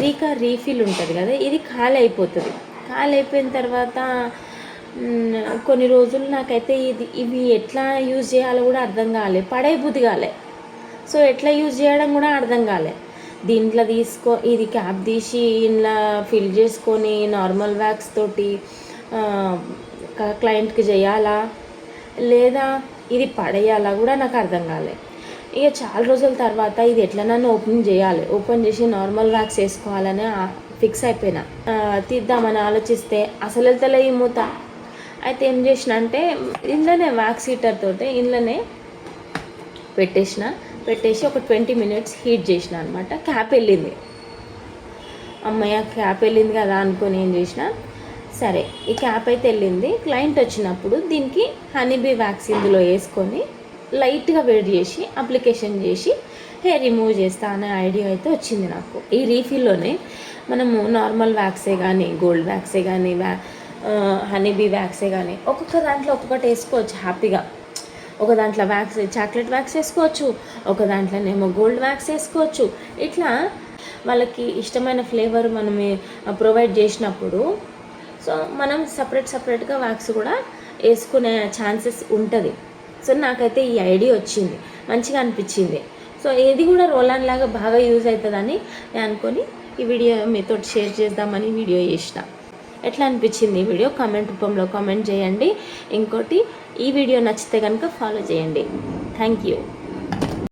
ఐడీకా refill ఉంటుంది కదా, ఇది ఖాళీ అయిపోతుంది. ఖాళీ అయిపోయిన తర్వాత కొన్ని రోజులు నాకైతే ఇవి ఎట్లా యూజ్ చేయాలో కూడా అర్థం కాలే, బుద్ధి కాలే. సో ఎట్లా యూజ్ చేయడం కూడా అర్థం కాలే. దీంట్లో ఇది క్యాప్ తీసి ఇంట్లో ఫిల్ చేసుకొని నార్మల్ వ్యాక్స్ తోటి క్లయింట్కి చేయాలా లేదా ఇది పడేయాలా కూడా నాకు అర్థం కాలే. ఇక చాలా రోజుల తర్వాత ఇది ఎట్లనన్నా ఓపెన్ చేసి నార్మల్ వ్యాక్స్ వేసుకోవాలని ఫిక్స్ అయిపోయినా. తీద్దామని ఆలోచిస్తే అసలు వెళ్తలే ఈ మూత. అయితే ఏం చేసిన అంటే ఇంట్లోనే వ్యాక్స్ హీటర్ తోటి ఇంట్లోనే పెట్టేసి ఒక 20 minutes హీట్ చేసిన అనమాట. క్యాప్ వెళ్ళింది. అమ్మయ్య క్యాప్ వెళ్ళింది కదా అనుకొని ఏం చేసిన, సరే ఈ క్యాప్ అయితే వెళ్ళింది. క్లయింట్ వచ్చినప్పుడు దీనికి హనీబీ వ్యాక్స్ ఇందులో వేసుకొని లైట్గా వేడి చేసి అప్లికేషన్ చేసి హెయిర్ రిమూవ్ చేస్తా అనే ఐడియా అయితే వచ్చింది నాకు. ఈ రీఫిల్లోనే మనము నార్మల్ వ్యాక్సే కానీ, గోల్డ్ వ్యాక్సే కానీ, హనీబీ వ్యాక్సే కానీ ఒక్కొక్క దాంట్లో ఒక్కొక్కటి వేసుకోవచ్చు హ్యాపీగా. ఒక దాంట్లో చాక్లెట్ వ్యాక్స్ వేసుకోవచ్చు, ఒక దాంట్లోనేమో గోల్డ్ వ్యాక్స్ వేసుకోవచ్చు. ఇట్లా వాళ్ళకి ఇష్టమైన ఫ్లేవర్ మనమే ప్రొవైడ్ చేసినప్పుడు సో మనం సపరేట్గా వ్యాక్స్ కూడా వేసుకునే ఛాన్సెస్ ఉంటుంది. సో నాకైతే ఈ ఐడియా వచ్చింది, మంచిగా అనిపించింది. సో ఏది కూడా రోలాన్ లాగా బాగా యూజ్ అవుతుందని నేను అనుకొని ఈ వీడియో మీతో షేర్ చేద్దామని వీడియో చేసిన. ఎట్లా అనిపించింది ఈ వీడియో కామెంట్ రూపంలో కామెంట్ చేయండి. ఇంకోటి ఈ వీడియో నచ్చితే కనుక ఫాలో చేయండి. Thank you.